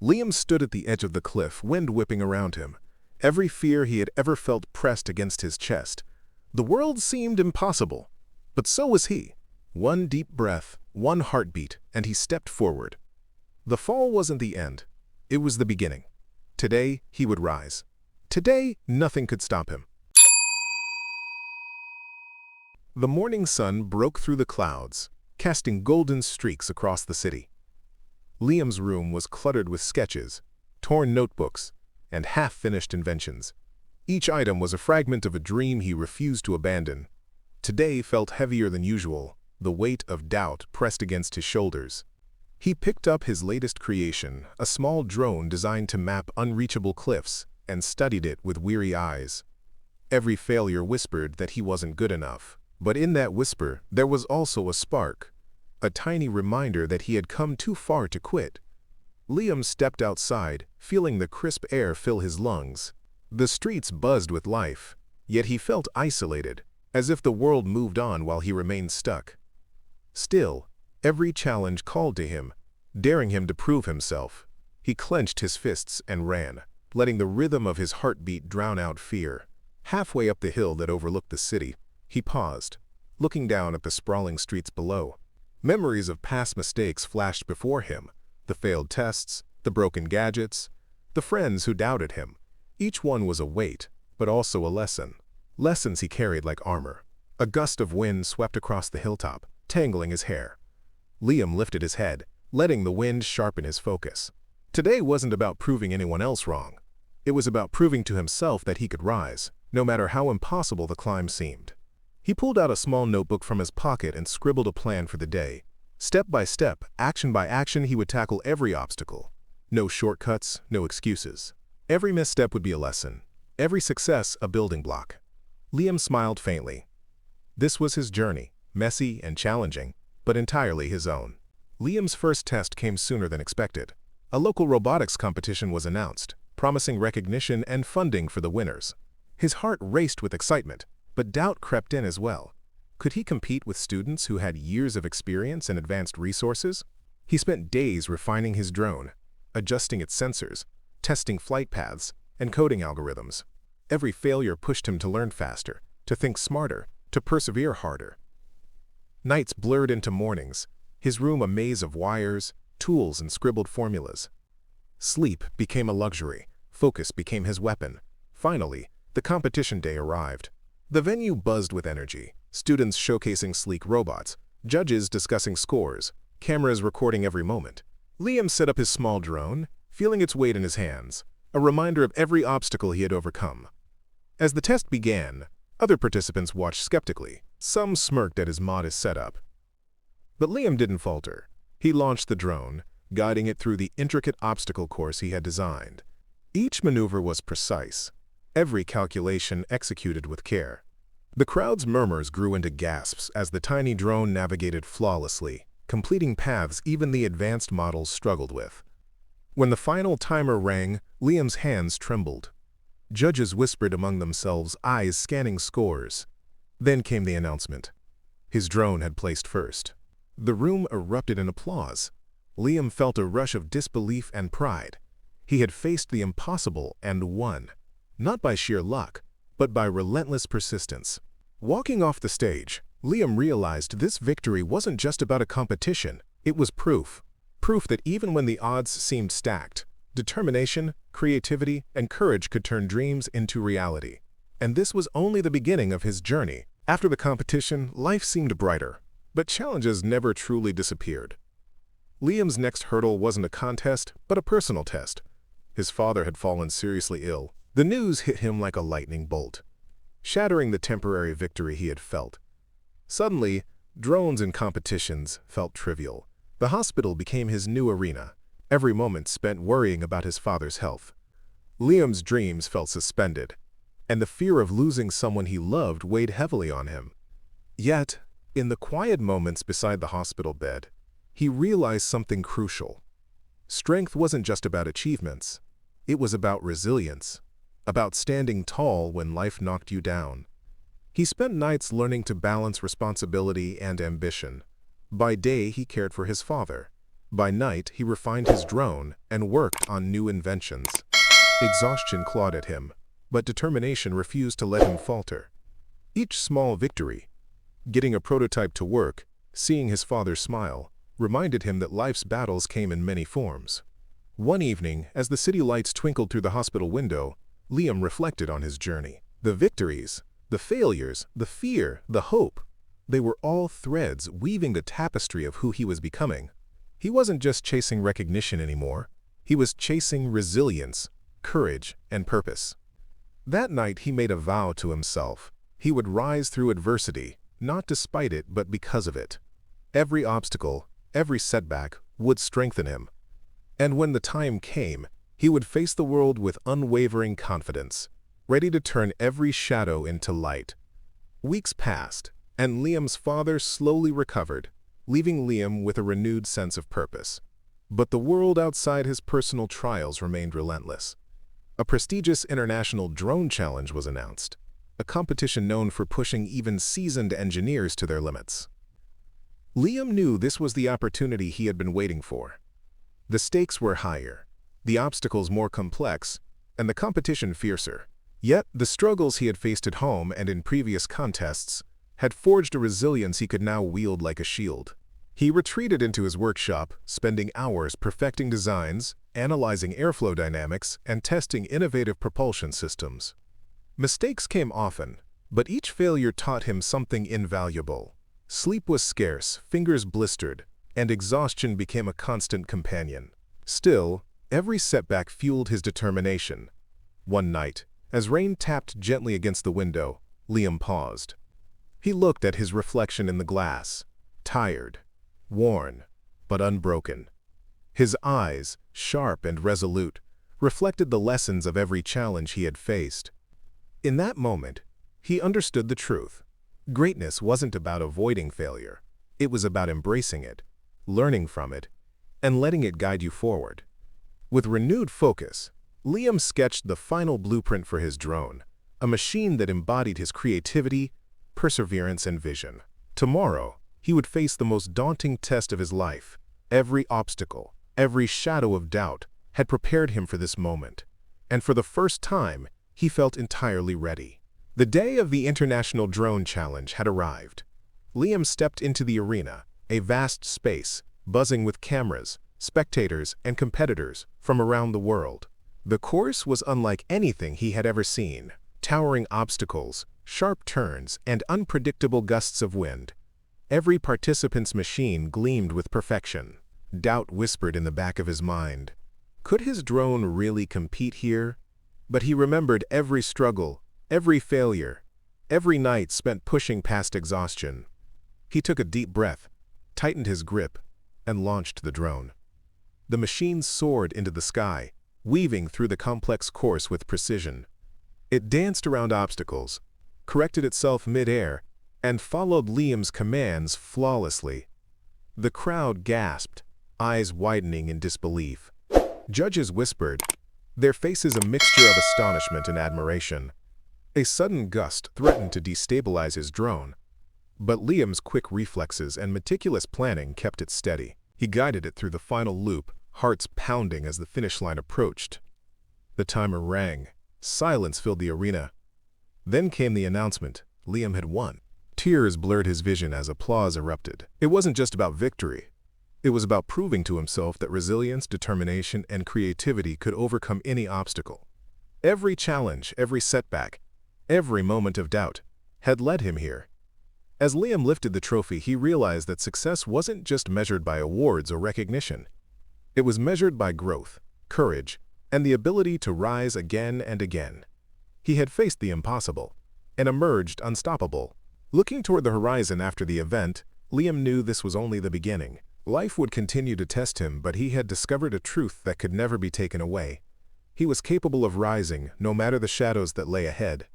Liam stood at the edge of the cliff, wind whipping around him. Every fear he had ever felt pressed against his chest. The world seemed impossible, but so was he. One deep breath, one heartbeat, and he stepped forward. The fall wasn't the end. It was the beginning. Today, he would rise. Today, nothing could stop him. The morning sun broke through the clouds, casting golden streaks across the city. Liam's room was cluttered with sketches, torn notebooks, and half-finished inventions. Each item was a fragment of a dream he refused to abandon. Today felt heavier than usual, the weight of doubt pressed against his shoulders. He picked up his latest creation, a small drone designed to map unreachable cliffs, and studied it with weary eyes. Every failure whispered that he wasn't good enough. But in that whisper, there was also a spark, a tiny reminder that he had come too far to quit. Liam stepped outside, feeling the crisp air fill his lungs. The streets buzzed with life, yet he felt isolated, as if the world moved on while he remained stuck. Still, every challenge called to him, daring him to prove himself. He clenched his fists and ran, letting the rhythm of his heartbeat drown out fear. Halfway up the hill that overlooked the city, he paused, looking down at the sprawling streets below. Memories of past mistakes flashed before him, the failed tests, the broken gadgets, the friends who doubted him. Each one was a weight, but also a lesson. Lessons he carried like armor. A gust of wind swept across the hilltop, tangling his hair. Liam lifted his head, letting the wind sharpen his focus. Today wasn't about proving anyone else wrong. It was about proving to himself that he could rise, no matter how impossible the climb seemed. He pulled out a small notebook from his pocket and scribbled a plan for the day. Step by step, action by action, he would tackle every obstacle. No shortcuts, no excuses. Every misstep would be a lesson. Every success a building block. Liam smiled faintly. This was his journey, messy and challenging, but entirely his own. Liam's first test came sooner than expected. A local robotics competition was announced, promising recognition and funding for the winners. His heart raced with excitement, but doubt crept in as well. Could he compete with students who had years of experience and advanced resources? He spent days refining his drone, adjusting its sensors, testing flight paths, and coding algorithms. Every failure pushed him to learn faster, to think smarter, to persevere harder. Nights blurred into mornings, his room a maze of wires, tools, and scribbled formulas. Sleep became a luxury, focus became his weapon. Finally, the competition day arrived. The venue buzzed with energy, students showcasing sleek robots, judges discussing scores, cameras recording every moment. Liam set up his small drone, feeling its weight in his hands, a reminder of every obstacle he had overcome. As the test began, other participants watched skeptically. Some smirked at his modest setup. But Liam didn't falter. He launched the drone, guiding it through the intricate obstacle course he had designed. Each maneuver was precise, every calculation executed with care. The crowd's murmurs grew into gasps as the tiny drone navigated flawlessly, completing paths even the advanced models struggled with. When the final timer rang, Liam's hands trembled. Judges whispered among themselves, eyes scanning scores. Then came the announcement. His drone had placed first. The room erupted in applause. Liam felt a rush of disbelief and pride. He had faced the impossible and won, not by sheer luck, but by relentless persistence. Walking off the stage, Liam realized this victory wasn't just about a competition, it was proof. Proof that even when the odds seemed stacked, determination, creativity, and courage could turn dreams into reality. And this was only the beginning of his journey. After the competition, life seemed brighter, but challenges never truly disappeared. Liam's next hurdle wasn't a contest, but a personal test. His father had fallen seriously ill. The news hit him like a lightning bolt, shattering the temporary victory he had felt. Suddenly, drones and competitions felt trivial. The hospital became his new arena, every moment spent worrying about his father's health. Liam's dreams felt suspended, and the fear of losing someone he loved weighed heavily on him. Yet, in the quiet moments beside the hospital bed, he realized something crucial. Strength wasn't just about achievements. It was about resilience, about standing tall when life knocked you down. He spent nights learning to balance responsibility and ambition. By day, he cared for his father. By night, he refined his drone and worked on new inventions. Exhaustion clawed at him, but determination refused to let him falter. Each small victory, getting a prototype to work, seeing his father smile, reminded him that life's battles came in many forms. One evening, as the city lights twinkled through the hospital window, Liam reflected on his journey. The victories, the failures, the fear, the hope, they were all threads weaving the tapestry of who he was becoming. He wasn't just chasing recognition anymore. He was chasing resilience, courage, and purpose. That night he made a vow to himself. He would rise through adversity, not despite it, but because of it. Every obstacle, every setback would strengthen him. And when the time came, he would face the world with unwavering confidence, ready to turn every shadow into light. Weeks passed, and Liam's father slowly recovered, leaving Liam with a renewed sense of purpose. But the world outside his personal trials remained relentless. A prestigious international drone challenge was announced, a competition known for pushing even seasoned engineers to their limits. Liam knew this was the opportunity he had been waiting for. The stakes were higher, the obstacles more complex, and the competition fiercer. Yet, the struggles he had faced at home and in previous contests had forged a resilience he could now wield like a shield. He retreated into his workshop, spending hours perfecting designs, analyzing airflow dynamics, and testing innovative propulsion systems. Mistakes came often, but each failure taught him something invaluable. Sleep was scarce, fingers blistered, and exhaustion became a constant companion. Still, every setback fueled his determination. One night, as rain tapped gently against the window, Liam paused. He looked at his reflection in the glass, tired, worn, but unbroken. His eyes, sharp and resolute, reflected the lessons of every challenge he had faced. In that moment, he understood the truth. Greatness wasn't about avoiding failure. It was about embracing it, learning from it, and letting it guide you forward. With renewed focus, Liam sketched the final blueprint for his drone, a machine that embodied his creativity, perseverance, and vision. Tomorrow, he would face the most daunting test of his life. Every obstacle, every shadow of doubt had prepared him for this moment, and for the first time, he felt entirely ready. The day of the International Drone Challenge had arrived. Liam stepped into the arena, a vast space, buzzing with cameras, spectators, and competitors from around the world. The course was unlike anything he had ever seen. Towering obstacles, sharp turns, and unpredictable gusts of wind. Every participant's machine gleamed with perfection. Doubt whispered in the back of his mind. Could his drone really compete here? But he remembered every struggle, every failure, every night spent pushing past exhaustion. He took a deep breath, tightened his grip, and launched the drone. The machine soared into the sky, weaving through the complex course with precision. It danced around obstacles, corrected itself mid-air, and followed Liam's commands flawlessly. The crowd gasped, eyes widening in disbelief. Judges whispered, their faces a mixture of astonishment and admiration. A sudden gust threatened to destabilize his drone, but Liam's quick reflexes and meticulous planning kept it steady. He guided it through the final loop, hearts pounding as the finish line approached. The timer rang. Silence filled the arena. Then came the announcement. Liam had won. Tears blurred his vision as applause erupted. It wasn't just about victory. It was about proving to himself that resilience, determination, and creativity could overcome any obstacle. Every challenge, every setback, every moment of doubt had led him here. As Liam lifted the trophy, he realized that success wasn't just measured by awards or recognition. It was measured by growth, courage, and the ability to rise again and again. He had faced the impossible and emerged unstoppable. Looking toward the horizon after the event, Liam knew this was only the beginning. Life would continue to test him, but he had discovered a truth that could never be taken away. He was capable of rising, no matter the shadows that lay ahead.